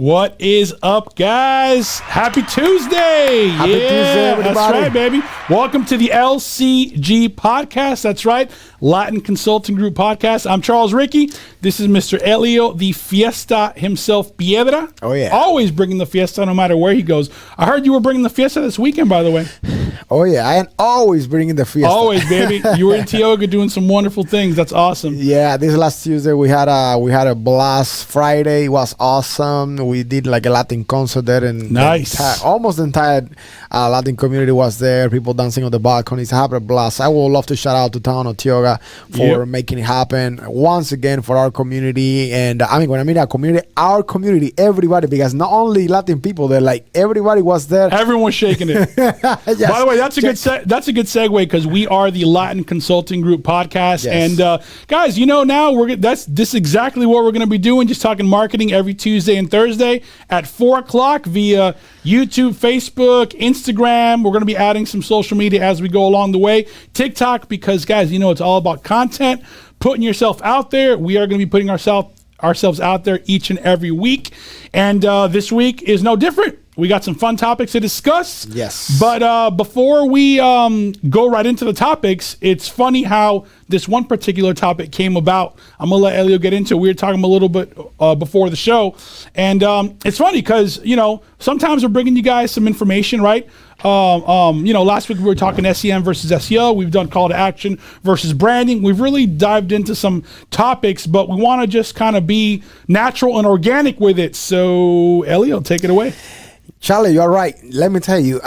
What is up, guys? Happy Tuesday. Happy Tuesday, everybody. That's right, baby. Welcome to the LCG Podcast. That's right, Latin Consulting Group Podcast. I'm Charles Ricky. This is Mr. Elio, the Fiesta himself, Piedra. Oh, yeah. Always bringing the Fiesta no matter where he goes. I heard you were bringing the Fiesta this weekend, by the way. Oh, yeah. I am always bringing the Fiesta. Always, baby. You were in Tioga doing some wonderful things. That's awesome. Yeah, this last Tuesday we had a blast. Friday was awesome. We did like a Latin concert there, and nice. Almost the entire Latin community was there. People dancing on the balconies. I had a blast. I would love to shout out to Town of Tioga for making it happen once again for our community. And I mean, when I mean our community, everybody, because not only Latin people there, like everybody was there. Everyone was shaking it. Yes. By the way, that's a good segue because we are the Latin Consulting Group Podcast. Yes. And guys, you know now this is exactly what we're going to be doing. Just talking marketing every Tuesday and Thursday at 4 o'clock via YouTube, Facebook, Instagram. We're going to be adding some social media as we go along the way. TikTok, because guys, you know it's all about content, putting yourself out there. We are going to be putting ourselves out there each and every week. And this week is no different. We got some fun topics to discuss. Yes. But before we go right into the topics, it's funny how this one particular topic came about. I'm going to let Elio get into it. We were talking a little bit before the show. And it's funny because, you know, sometimes we're bringing you guys some information, right? You know, last week we were talking SEM versus SEO. We've done call to action versus branding. We've really dived into some topics, but we want to just kind of be natural and organic with it. So, Elio, take it away. Charlie, you're right. Let me tell you,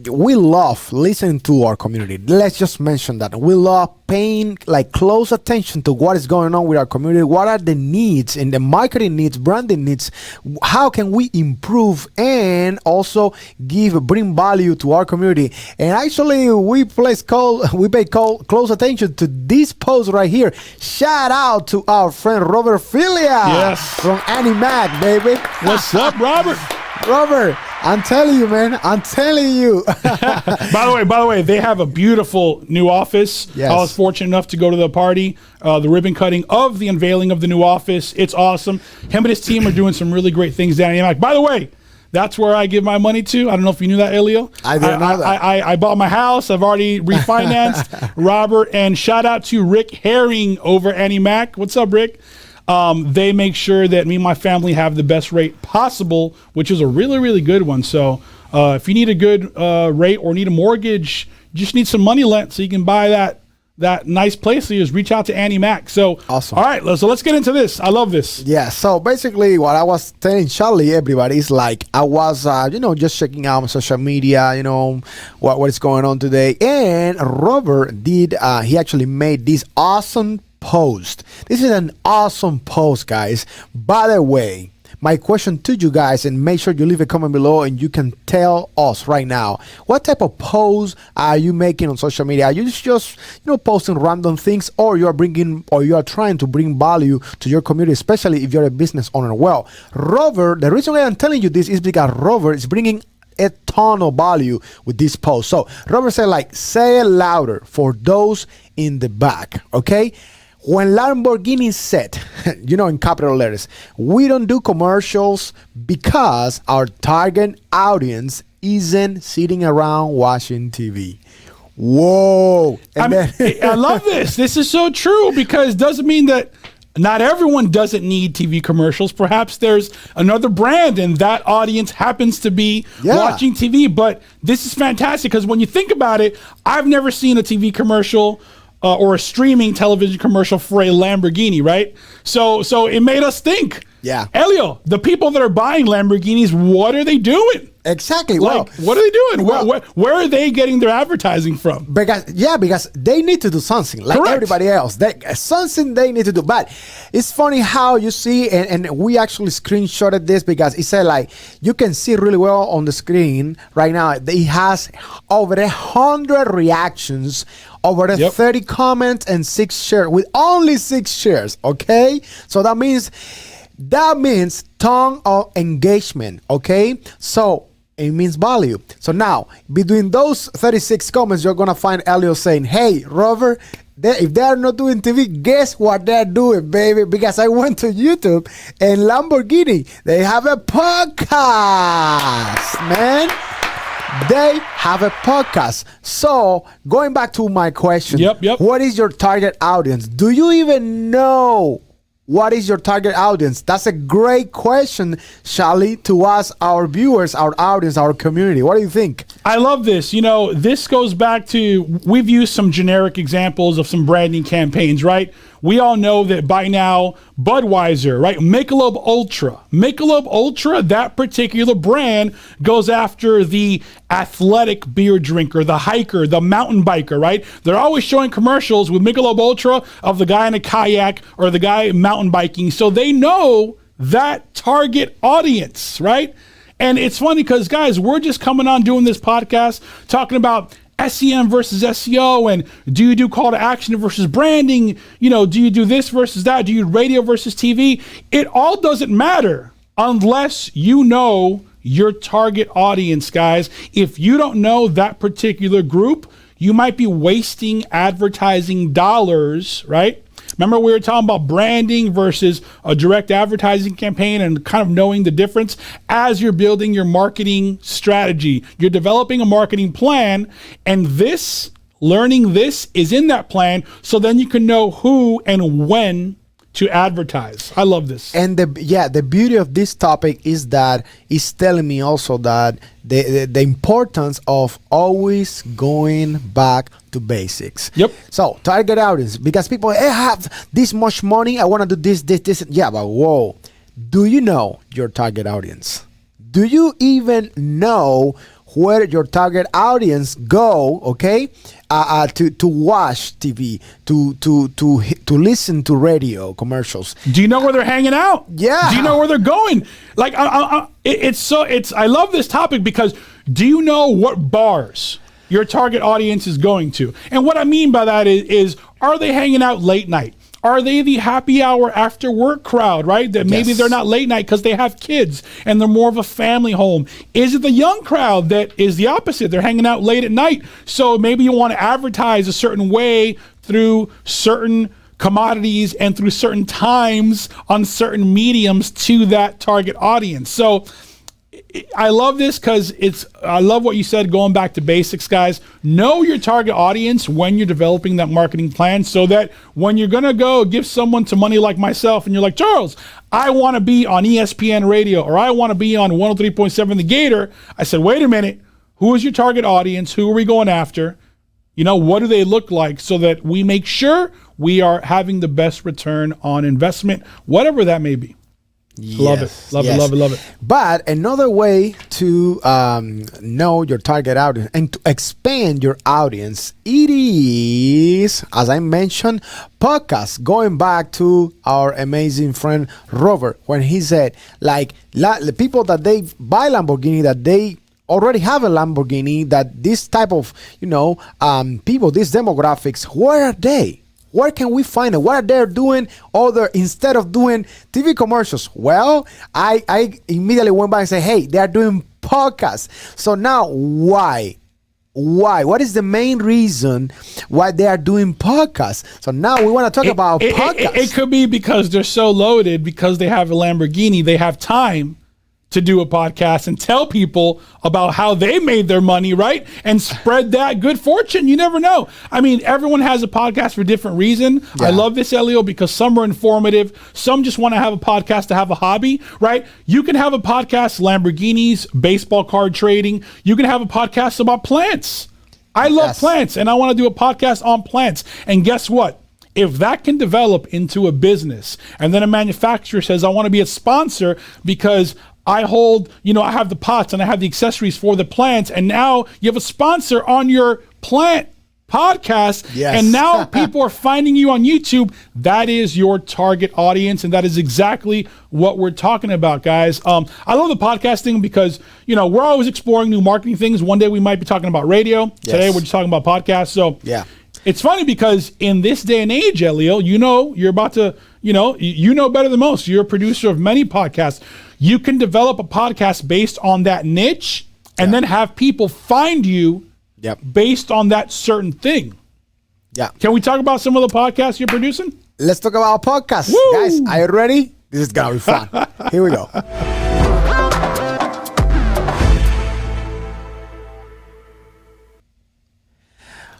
we love listening to our community. Let's just mention that. We love paying like close attention to what is going on with our community. What are the needs and the marketing needs, branding needs? How can we improve and also bring value to our community? And actually, we pay close attention to this post right here. Shout out to our friend Robert Filia. Yes. From Animac, baby. What's up, Robert? Robert, I'm telling you, man. I'm telling you. By the way, they have a beautiful new office. Yes. I was fortunate enough to go to the party, the ribbon cutting of the unveiling of the new office. It's awesome. Him and his team are doing some really great things down here. By the way, that's where I give my money to. I don't know if you knew that, Elio. I didn't know that. I bought my house. I've already refinanced. Robert, and shout out to Rick Herring over Animac. What's up, Rick? They make sure that me and my family have the best rate possible, which is a really, really good one. So if you need a good rate or need a mortgage, you just need some money lent so you can buy that nice place. So you just reach out to Annie Mac. So awesome. All right, so let's get into this. I love this. Yeah. So basically, what I was telling Charlie, everybody, is like I was, just checking out on social media, what is going on today. And Robert did. He actually made this awesome post. This is an awesome post, guys. By the way, my question to you guys, and make sure you leave a comment below and you can tell us right now, what type of posts are you making on social media? Are you just posting random things, or you are trying to bring value to your community, especially if you're a business owner? Well, Robert, the reason why I'm telling you this is because Robert is bringing a ton of value with this post. So Robert said, say it louder for those in the back, okay? When Lamborghini said, in capital letters, we don't do commercials because our target audience isn't sitting around watching TV. Whoa. I love this. This is so true, because it doesn't mean that not everyone doesn't need TV commercials. Perhaps there's another brand and that audience happens to be watching TV. But this is fantastic because when you think about it, I've never seen a TV commercial or a streaming television commercial for a Lamborghini, right? So it made us think. Yeah. Elio, the people that are buying Lamborghinis, what are they doing? Exactly. What are they doing? Where are they getting their advertising from? Because they need to do something like Correct. Everybody else. Something they need to do. But it's funny how you see, and we actually screenshotted this because it said you can see really well on the screen right now. It has over 100 reactions, over 30 comments, and 6 shares with only 6 shares. Okay, so that means ton of engagement. Okay, so it means value. So now, between those 36 comments, you're going to find Elio saying, hey, Robert, if they are not doing TV, guess what they're doing, baby? Because I went to YouTube and Lamborghini, they have a podcast, man. They have a podcast. So, going back to my question, Yep. What is your target audience? Do you even know what is your target audience? That's a great question, Charlie, to ask our viewers, our audience, our community. What do you think? I love this. This goes back to, we've used some generic examples of some branding campaigns, right? We all know that by now, Budweiser, right? Michelob Ultra, that particular brand goes after the athletic beer drinker, the hiker, the mountain biker, right? They're always showing commercials with Michelob Ultra of the guy in a kayak or the guy mountain biking. So they know that target audience, right? And it's funny because, guys, we're just coming on doing this podcast talking about SEM versus SEO, and do you do call to action versus branding? Do you do this versus that? Do you do radio versus TV? It all doesn't matter unless you know your target audience, guys. If you don't know that particular group, you might be wasting advertising dollars, right? Remember, we were talking about branding versus a direct advertising campaign and kind of knowing the difference as you're building your marketing strategy. You're developing a marketing plan, and learning this is in that plan, so then you can know who and when to advertise. I love this. And the beauty of this topic is that it's telling me also that the importance of always going back to basics. Yep. So target audience, because people, I have this much money, I want to do this. Yeah, but whoa, do you know your target audience? Do you even know where your target audience go? Okay, to watch TV, to listen to radio commercials. Do you know where they're hanging out? Yeah. Do you know where they're going? Like, I love this topic because do you know what bars your target audience is going to? And what I mean by that is are they hanging out late night? Are they the happy hour after work crowd, right? That maybe they're not late night because they have kids and they're more of a family home. Is it the young crowd that is the opposite? They're hanging out late at night. So maybe you want to advertise a certain way through certain commodities and through certain times on certain mediums to that target audience. So I love this because I love what you said, going back to basics, guys. Know your target audience when you're developing that marketing plan, so that when you're going to go give someone some money like myself and you're like, Charles, I want to be on ESPN radio, or I want to be on 103.7 The Gator. I said, wait a minute. Who is your target audience? Who are we going after? What do they look like, so that we make sure we are having the best return on investment, whatever that may be. Yes, love it. But another way to know your target audience and to expand your audience, it is, as I mentioned, podcast. Going back to our amazing friend Robert, when he said, like, the people that they buy Lamborghini, that they already have a Lamborghini, that this type of people, these demographics, where are they? Where can we find it? What are they doing instead of doing TV commercials? Well, I immediately went back and said, hey, they are doing podcasts. So now why? What is the main reason why they are doing podcasts? So now we want to talk about podcasts. It could be because they're so loaded, because they have a Lamborghini, they have time to do a podcast and tell people about how they made their money, right? And spread that good fortune. You never know. I mean, everyone has a podcast for different reason. Yeah. I love this, Elio, because some are informative. Some just want to have a podcast to have a hobby, right? You can have a podcast, Lamborghinis, baseball card trading. You can have a podcast about plants. I love plants, and I want to do a podcast on plants. And guess what? If that can develop into a business, and then a manufacturer says, I want to be a sponsor because I hold, I have the pots and I have the accessories for the plants, and now you have a sponsor on your plant podcast, and now people are finding you on YouTube. That is your target audience, and that is exactly what we're talking about, guys. I love the podcasting because, we're always exploring new marketing things. One day we might be talking about radio. Today we're just talking about podcasts. So it's funny because in this day and age, Elio, you're about to, you know better than most. You're a producer of many podcasts. You can develop a podcast based on that niche and then have people find you based on that certain thing. Yeah. Can we talk about some of the podcasts you're producing? Let's talk about podcasts. Woo! Guys, are you ready? This is going to be fun. Here we go.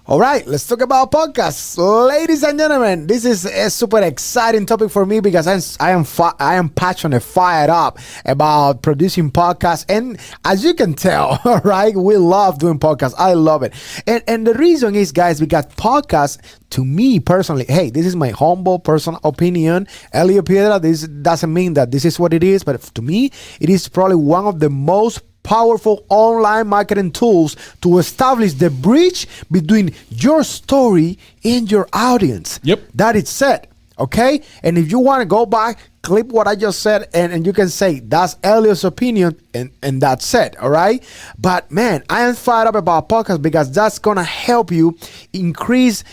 All right, let's talk about podcasts, ladies and gentlemen. This is a super exciting topic for me because I am passionate, fired up about producing podcasts, and as you can tell, right, we love doing podcasts. I love it, and the reason is, guys, because podcasts, to me personally, hey, this is my humble personal opinion. Elio Piedra, this doesn't mean that this is what it is, but to me, it is probably one of the most powerful online marketing tools to establish the bridge between your story and your audience. Yep. That is said. Okay. And if you want to go back, clip what I just said, and you can say that's Elio's opinion, and that's it. All right. But man, I am fired up about podcasts because that's gonna help you increase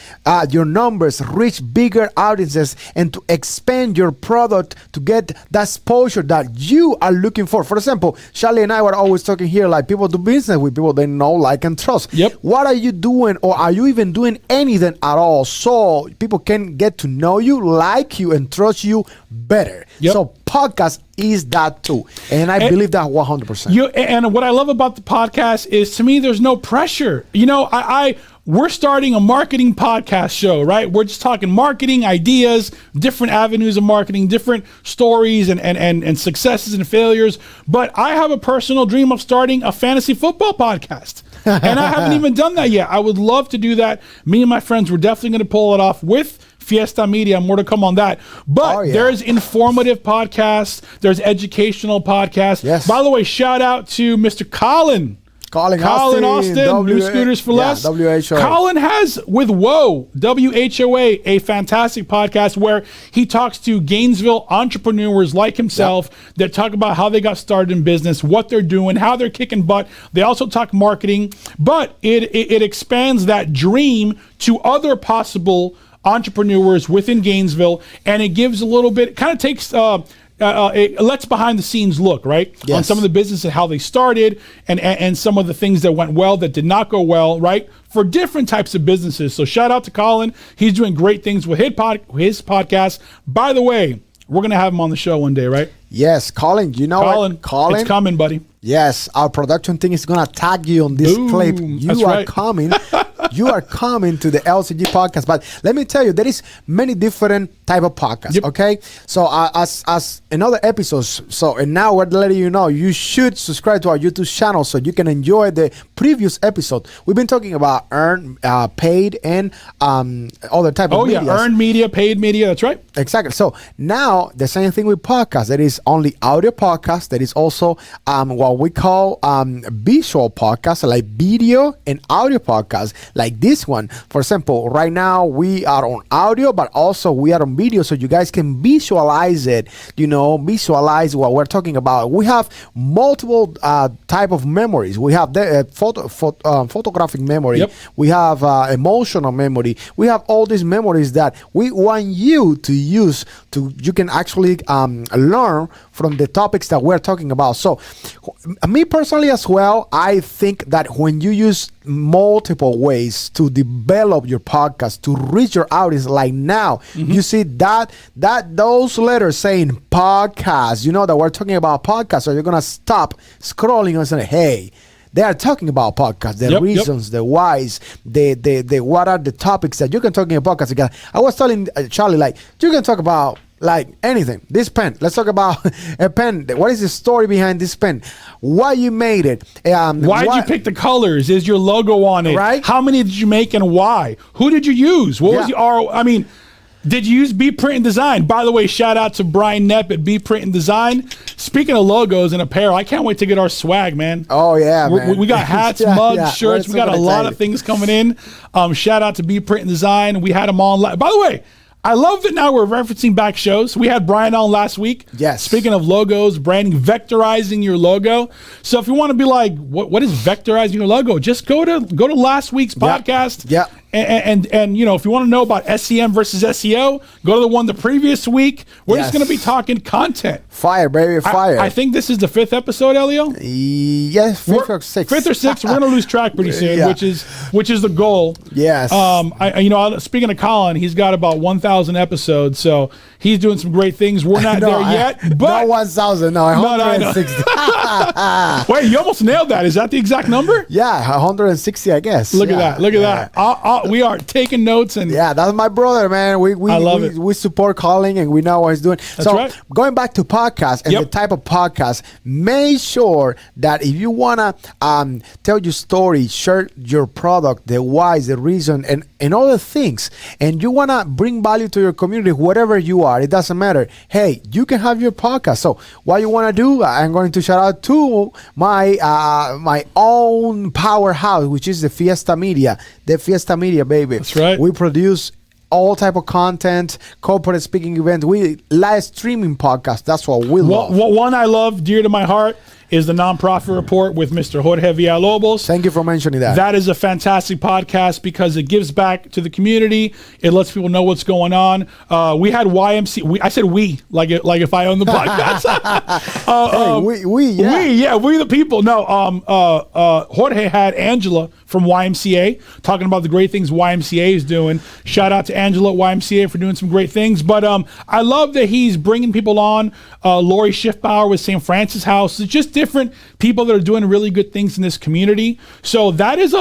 your numbers, reach bigger audiences, and to expand your product to get that exposure that you are looking for. For example, Charlie and I were always talking here, like, people do business with people they know, like, and trust. Yep. What are you doing, or are you even doing anything at all, so people can get to know you, like you, and trust you better? Yep. So podcast is that too, and I believe that 100%. And what I love about the podcast is, to me, there's no pressure. You know, we're starting a marketing podcast show, right? We're just talking marketing ideas, different avenues of marketing, different stories and successes and failures. But I have a personal dream of starting a fantasy football podcast. And I haven't even done that yet. I would love to do that. Me and my friends, we're definitely going to pull it off with Fiesta Media. More to come on that. But there's informative podcasts. There's educational podcasts. Yes. By the way, shout out to Mr. Colin Austin, New Scooters for Less. WHOA. Colin has, with WHOA, a fantastic podcast where he talks to Gainesville entrepreneurs like himself that talk about how they got started in business, what they're doing, how they're kicking butt. They also talk marketing, but it expands that dream to other possible entrepreneurs within Gainesville, and it gives a little bit, kind of takes let's behind the scenes look, right? Yes. On some of the business and how they started, and some of the things that went well, that did not go well, right? For different types of businesses. So shout out to Colin. He's doing great things with his podcast. By the way, we're going to have him on the show one day, right? Yes, Colin, you know what? Colin, it's coming, buddy. Yes, our production team is going to tag you on this clip. You are coming. You are coming to the LCG podcast. But let me tell you, there is many different type of podcasts, okay? So as in other episodes, and now we're letting you know, you should subscribe to our YouTube channel so you can enjoy the previous episode. We've been talking about earned, paid, and other type of media. Earned media, paid media, that's right. Exactly. So now the same thing with podcasts. There is only audio podcasts. There is also what we call visual podcasts, like video and audio podcasts, like this one. For example, right now we are on audio, but also we are on video, so you guys can visualize it, visualize what we're talking about. We have multiple type of memories. We have the photographic memory. We have emotional memory. We have all these memories that we want you to use you can actually learn from the topics that we're talking about. So me personally as well, I think that when you use multiple ways to develop your podcast, to reach your audience, like now, you see that those letters saying podcast, that we're talking about podcasts, so you're going to stop scrolling and say, hey, they are talking about podcasts, the reasons, the whys, the what are the topics that you can talk in a podcast. Again, I was telling Charlie, like, you can talk about like anything. This pen, let's talk about a pen. What is the story behind this pen? Why you made it? Why did you pick the colors? Is your logo on it? Right. How many did you make and why? Who did you use? What was your did you use B Print and Design? By the way, shout out to Brian Knepp at B Print and Design. Speaking of logos and apparel, I can't wait to get our swag, man. Oh, yeah, man. We got hats, mugs, shirts. We got a lot of things coming in. Shout out to B Print and Design. We had them on. By the way, I love that now we're referencing back shows. We had Brian on last week. Yes. Speaking of logos, branding, vectorizing your logo. So if you want to be like, what is vectorizing your logo? Just go to last week's podcast. And you know, if you want to know about SEM versus SEO, go to the one the previous week. We're just going to be talking content. Fire, baby, fire. I think this is the 5th episode, Elio. Yes, fifth or sixth. 5th or 6th. We're going to lose track pretty soon, which is the goal. Yes. Speaking of Colin, he's got about 1,000 episodes, so he's doing some great things. We're not there yet, but not 1,000. No, 160. Wait, you almost nailed that. Is that the exact number? Yeah, 160, I guess. Look at that. Look at that. We are taking notes, and that's my brother, man. We love it. We support Colin, and we know what he's doing. That's right. Going back to podcasts and the type of podcast, make sure that if you wanna tell your story, share your product, the whys, the reason, and all the things, and you wanna bring value to your community, whatever you are, it doesn't matter. Hey, you can have your podcast. So what you wanna do? I'm going to shout out to my own powerhouse, which is the Fiesta Media. The Fiesta Media, baby. That's right. We produce all type of content, corporate speaking events. We live streaming podcast. That's what we love. One I love, dear to my heart, is the Nonprofit Report with Mr. Jorge Villalobos. Thank you for mentioning that. That is a fantastic podcast because it gives back to the community. It lets people know what's going on. We had YMC. I said we, like if I own the podcast. We the people. No, Jorge had Angela from YMCA talking about the great things YMCA is doing. Shout out to Angela at YMCA for doing some great things. But I love that he's bringing people on. Lori Schiffbauer with St. Francis House. It's just different people that are doing really good things in this community. So that is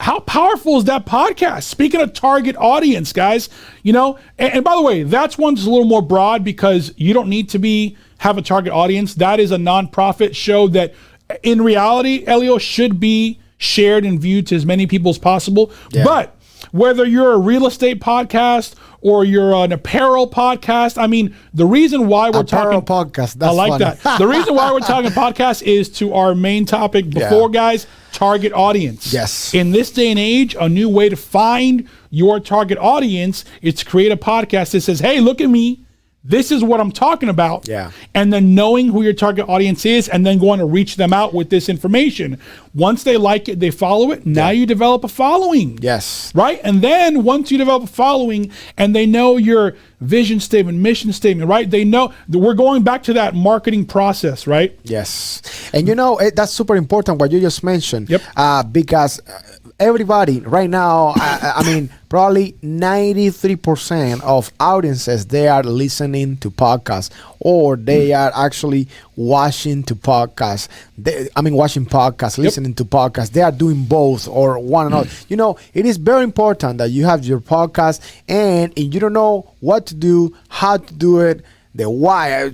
how powerful is that podcast? Speaking of target audience, guys, you know, and by the way, that's one that's a little more broad because you don't need to have a target audience. That is a nonprofit show that in reality, Elio, should be shared and viewed to as many people as possible. Yeah. But whether you're a real estate podcast or you're an apparel podcast, I mean, the reason why we're talking podcast, that's I like funny. that. The reason why we're talking podcast is to our main topic before, guys, target audience. Yes. In this day and age, a new way to find your target audience is to create a podcast that says, hey, look at me. This is what I'm talking about. Yeah. And then knowing who your target audience is and then going to reach them out with this information. Once they like it, they follow it. Now you develop a following. Yes. Right? And then once you develop a following and they know your vision statement, mission statement, right? They know that we're going back to that marketing process, right? Yes. And you know, that's super important what you just mentioned. Yep. Because everybody right now, I mean, probably 93% of audiences, they are listening to podcasts or they are actually watching to podcasts. Watching podcasts, listening to podcasts. They are doing both or one another. You know, it is very important that you have your podcast and you don't know what to do, how to do it, the why.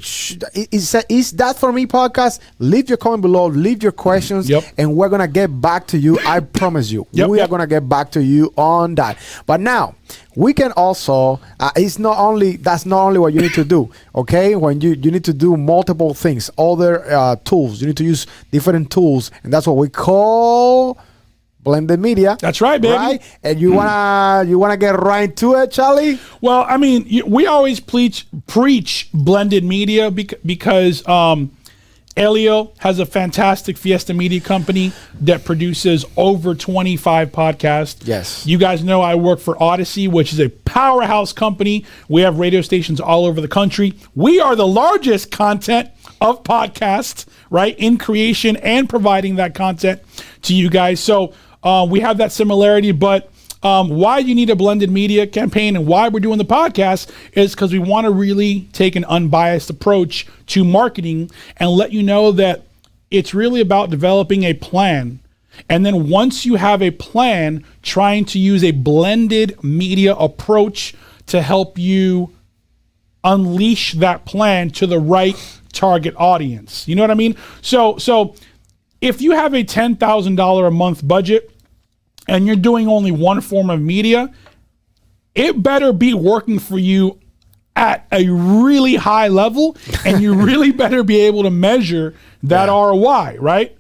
Is that for me podcast? Leave your comment below, leave your questions, and we're gonna get back to you. I promise you, we are gonna get back to you on that. But now we can also that's not only what you need to do. Okay, when you need to do multiple things, other tools, you need to use different tools, and that's what we call blended media. That's right, baby. Right? And you wanna get right to it, Charlie? Well, I mean, we always preach blended media because Elio has a fantastic Fiesta Media company that produces over 25 podcasts. Yes. You guys know I work for Odyssey, which is a powerhouse company. We have radio stations all over the country. We are the largest content of podcasts, right, in creation and providing that content to you guys. So we have that similarity, but why you need a blended media campaign and why we're doing the podcast is because we want to really take an unbiased approach to marketing and let you know that it's really about developing a plan. And then once you have a plan, trying to use a blended media approach to help you unleash that plan to the right target audience. You know what I mean? So if you have a $10,000 a month budget and you're doing only one form of media, it better be working for you at a really high level, and you really better be able to measure that ROI, right?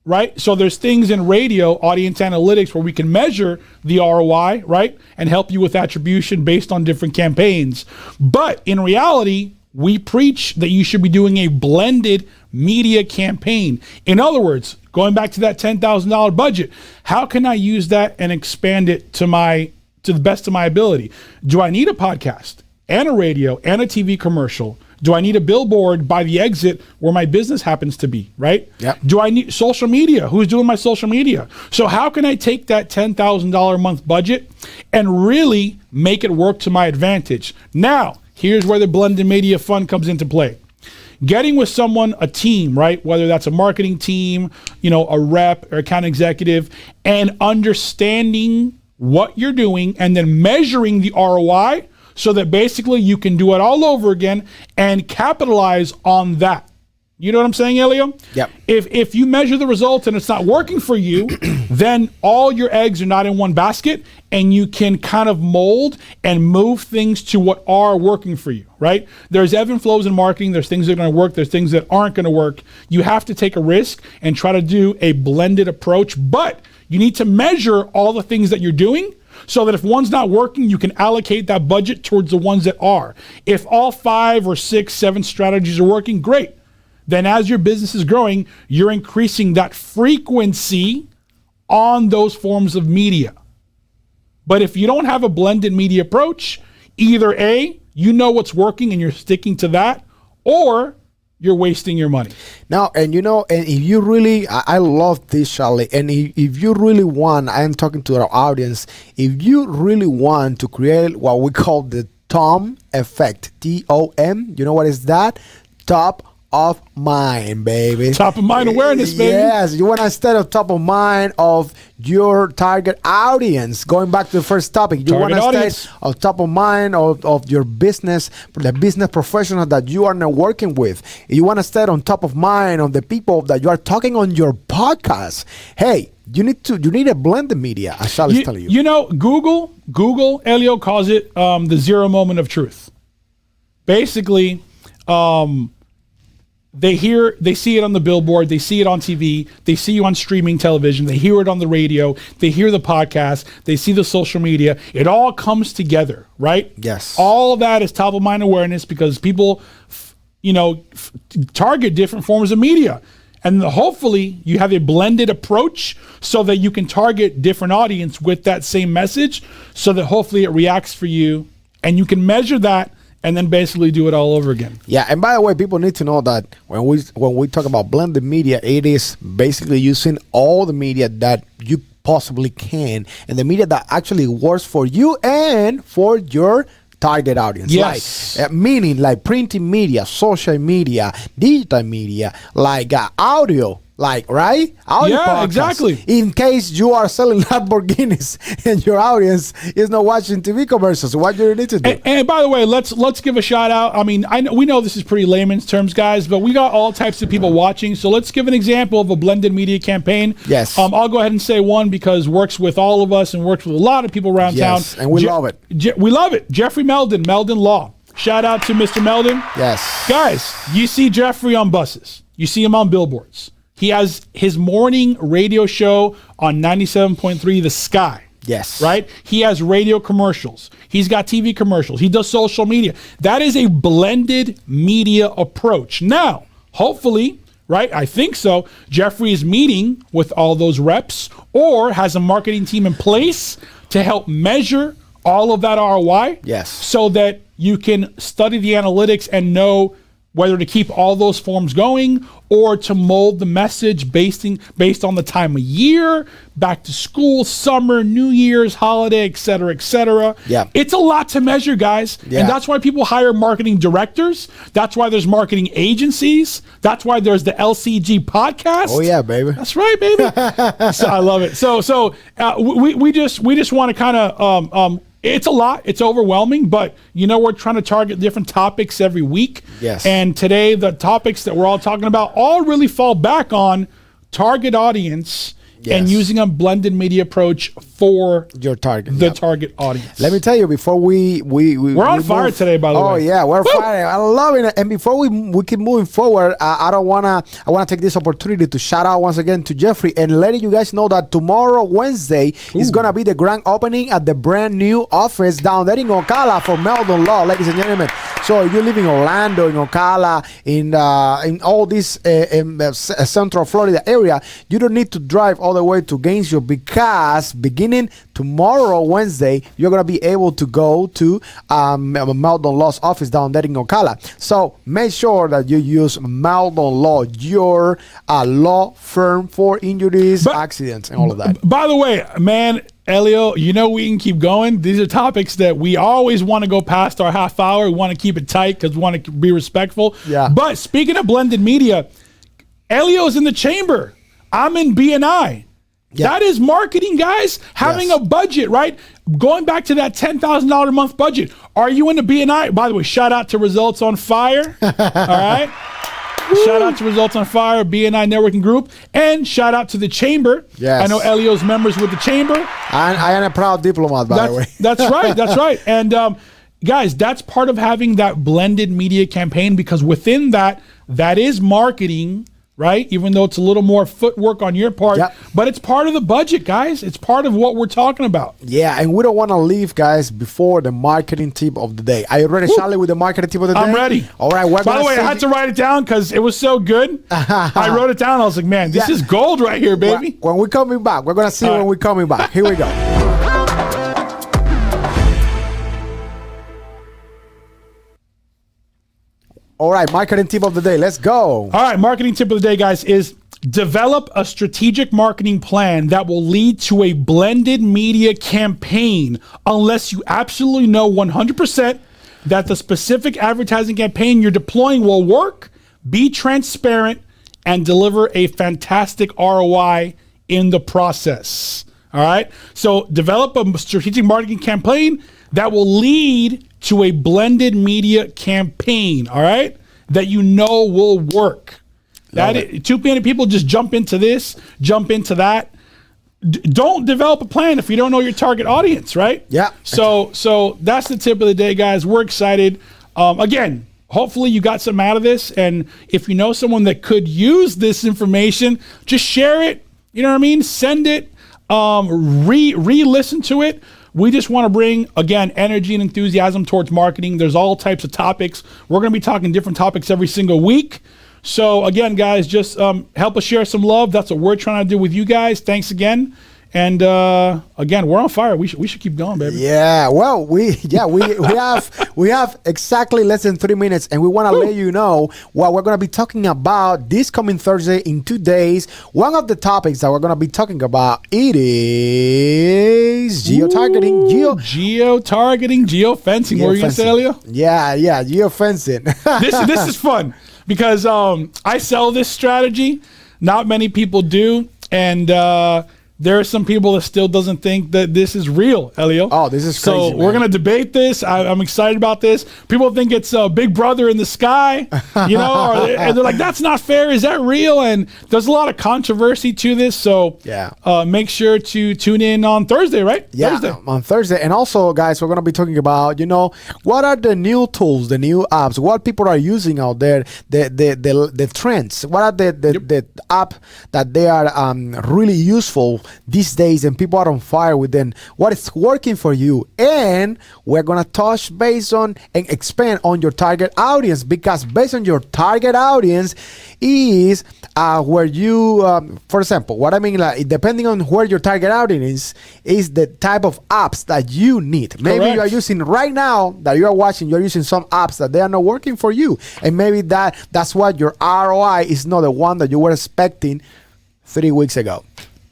Right? So there's things in radio, audience analytics, where we can measure the ROI, right? And help you with attribution based on different campaigns. But in reality, we preach that you should be doing a blended media campaign. In other words, going back to that $10,000 budget, how can I use that and expand it to the best of my ability? Do I need a podcast and a radio and a TV commercial? Do I need a billboard by the exit where my business happens to be, right? Yep. Do I need social media? Who's doing my social media? So how can I take that $10,000 a month budget and really make it work to my advantage? Now, here's where the blended media fund comes into play. Getting with someone, a team, right? Whether that's a marketing team, a rep or account executive, and understanding what you're doing and then measuring the ROI so that basically you can do it all over again and capitalize on that. You know what I'm saying, Elio? Yep. If you measure the results and it's not working for you, then all your eggs are not in one basket, and you can kind of mold and move things to what are working for you, right? There's ebb and flows in marketing. There's things that are going to work. There's things that aren't going to work. You have to take a risk and try to do a blended approach, but you need to measure all the things that you're doing so that if one's not working, you can allocate that budget towards the ones that are. If all 5 or 6, 7 strategies are working, great. Then as your business is growing, you're increasing that frequency on those forms of media. But if you don't have a blended media approach, either A, you know what's working and you're sticking to that, or you're wasting your money. Now, and if you really, I love this, Charlie, and if you really want, I am talking to our audience, if you really want to create what we call the TOM effect, T-O-M, you know what is that? Top of mind, baby. Top of mind awareness, baby. Yes, you want to stay on top of mind of your target audience. Going back to the first topic, you want to stay on top of mind of your business, the business professional that you are networking with. You want to stay on top of mind of the people that you are talking on your podcast. Hey, you need a blended media, as Charles telling you. Google, Elio calls it the 0 moment of truth. Basically, they see it on the billboard, they see it on TV, they see you on streaming television, they hear it on the radio, they hear the podcast, they see the social media. It all comes together, right? Yes. All of that is top of mind awareness because people, target different forms of media. And hopefully you have a blended approach so that you can target different audience with that same message so that hopefully it reacts for you and you can measure that and then basically do it all over again. Yeah, and by the way, people need to know that when we talk about blended media, it is basically using all the media that you possibly can and the media that actually works for you and for your target audience. Yes. Meaning like printing media, social media, digital media, like audio. Right? Audio podcasts. Exactly. In case you are selling Lamborghinis and your audience is not watching TV commercials, what do you need to do? And by the way, let's give a shout out. I mean, we know this is pretty layman's terms, guys, but we got all types of people watching. So let's give an example of a blended media campaign. Yes. I'll go ahead and say one because works with all of us and works with a lot of people around town. And we love it. We love it. Jeffrey Meldon Law. Shout out to Mr. Meldon. Yes. Guys, you see Jeffrey on buses. You see him on billboards. He has his morning radio show on 97.3 The Sky. Yes. Right? He has radio commercials. He's got TV commercials. He does social media. That is a blended media approach. Now, hopefully, right? I think so. Jeffrey is meeting with all those reps or has a marketing team in place to help measure all of that ROI. Yes. So that you can study the analytics and know whether to keep all those forms going or to mold the message based on the time of year, back to school, summer, New Year's, holiday, et cetera, et cetera. Yeah. It's a lot to measure, guys. Yeah. And that's why people hire marketing directors. That's why there's marketing agencies. That's why there's the LCG podcast. Oh, yeah, baby. That's right, baby. So I love it. So we just want to kind of it's a lot. It's overwhelming, but we're trying to target different topics every week. Yes. And today, the topics that we're all talking about all really fall back on target audience and using a blended media approach for your target, target audience. Let me tell you, before we're on fire today, by the way. Oh yeah, we're fire. I'm loving it. And before we keep moving forward, I want to take this opportunity to shout out once again to Jeffrey and letting you guys know that tomorrow, Wednesday, is gonna be the grand opening at the brand new office down there in Ocala for Meldon Law, ladies and gentlemen. So if you live in Orlando, in Ocala, in all this Central Florida area, you don't need to drive all the way to Gainesville, because beginning tomorrow, Wednesday, you're going to be able to go to Meldon Law's office down there in Ocala. So make sure that you use Meldon Law, your law firm for injuries, accidents, and all of that. By the way, man, Elio, you know we can keep going. These are topics that we always want to go past our half hour. We want to keep it tight because we want to be respectful. Yeah. But speaking of blended media, Elio's in the chamber. I'm in BNI. Yeah. That is marketing, guys. Having a budget, right? Going back to that $10,000 a month budget. Are you in the BNI? By the way, shout out to Results on Fire. All right. Shout out to Results on Fire, BNI Networking Group, and shout out to the Chamber. Yes. I know Elio's members with the Chamber. I am a proud diplomat, by the way. That's right. That's right. And guys, that's part of having that blended media campaign, because within that is marketing, right? Even though it's a little more footwork on your part, but it's part of the budget, guys. It's part of what we're talking about. Yeah, and we don't want to leave, guys, before the marketing tip of the day. Are you ready, Charlie, with the marketing tip of the day? I'm ready. All right. By the way, I had to write it down because it was so good. I wrote it down. I was like, man, this is gold right here, baby. When we're coming back, we're going to see when we're coming back. Here we go. All right, marketing tip of the day. Let's go. All right, marketing tip of the day, guys, is develop a strategic marketing plan that will lead to a blended media campaign unless you absolutely know 100% that the specific advertising campaign you're deploying will work, be transparent, and deliver a fantastic ROI in the process. All right? So develop a strategic marketing campaign that will lead to a blended media campaign, all right, that you know will work. Too many people just jump into this, jump into that. Don't develop a plan if you don't know your target audience, right? Yeah. So that's the tip of the day, guys. We're excited. Again, hopefully you got some out of this, and if you know someone that could use this information, just share it. You know what I mean? Send it. Re-listen to it. We just want to bring, again, energy and enthusiasm towards marketing. There's all types of topics. We're going to be talking different topics every single week. So, again, guys, just help us share some love. That's what we're trying to do with you guys. Thanks again. And, again, we're on fire. We should keep going, baby. Yeah, well, we have exactly less than 3 minutes, and we want to let you know what we're going to be talking about this coming Thursday in 2 days. One of the topics that we're going to be talking about, it is geotargeting. Geotargeting, geofencing. What were you going to say, Elio? Yeah, geofencing. This is fun because I sell this strategy. Not many people do, and there are some people that still doesn't think that this is real, Elio. Oh, this is crazy, So we're going to debate this. I'm excited about this. People think it's Big Brother in the sky, you know, and they're like, that's not fair. Is that real? And there's a lot of controversy to this. So make sure to tune in on Thursday, right? Yeah, Thursday. On Thursday. And also, guys, we're going to be talking about, you know, what are the new tools, the new apps, what people are using out there, the trends. What are the app that they are really useful these days, and people are on fire with them, what is working for you. And we're gonna touch base on and expand on your target audience, because based on your target audience is where you for example, what I mean, like, depending on where your target audience is the type of apps that you need. Maybe you are using right now that you are watching, you're using some apps that they are not working for you, and maybe that's what your ROI is not the one that you were expecting 3 weeks ago.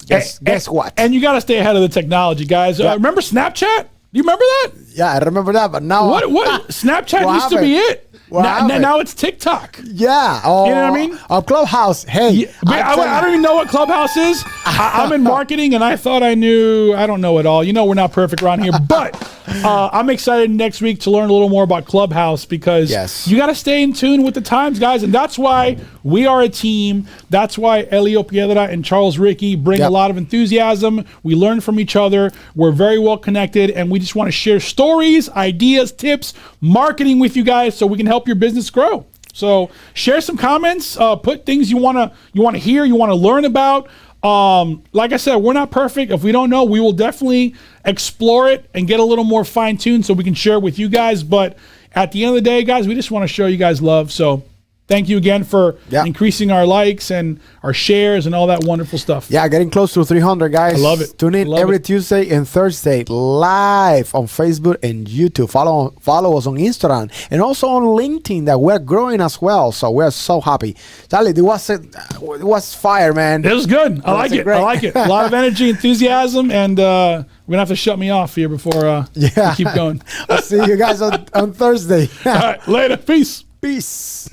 Guess what? And you got to stay ahead of the technology, guys. Remember Snapchat? You remember that? Yeah, I remember that. But now, what Snapchat used to be it. Now it's TikTok. Yeah. You know what I mean? Clubhouse. Hey. Yeah, I don't even know what Clubhouse is. I'm in marketing, and I thought I knew. I don't know it all. You know, we're not perfect around here. But I'm excited next week to learn a little more about Clubhouse, because you got to stay in tune with the times, guys. And that's why we are a team. That's why Elio Piedra and Charles Ricky bring a lot of enthusiasm. We learn from each other. We're very well connected, and we just want to share stories, ideas, tips, marketing with you guys so we can help your business grow. So share some comments, put things you want to hear, you want to learn about. Like I said, we're not perfect. If we don't know, we will definitely explore it and get a little more fine-tuned so we can share it with you guys. But at the end of the day, guys, we just want to show you guys love. So thank you again for increasing our likes and our shares and all that wonderful stuff. Yeah, getting close to 300, guys. I love it. Tune in every Tuesday and Thursday live on Facebook and YouTube. Follow us on Instagram and also on LinkedIn, that we're growing as well. So we're so happy. Charlie, it was fire, man. It was good. I like it. I like it. A lot of energy, enthusiasm, and we're going to have to shut me off here before we keep going. I'll see you guys on Thursday. All right, later. Peace. Peace.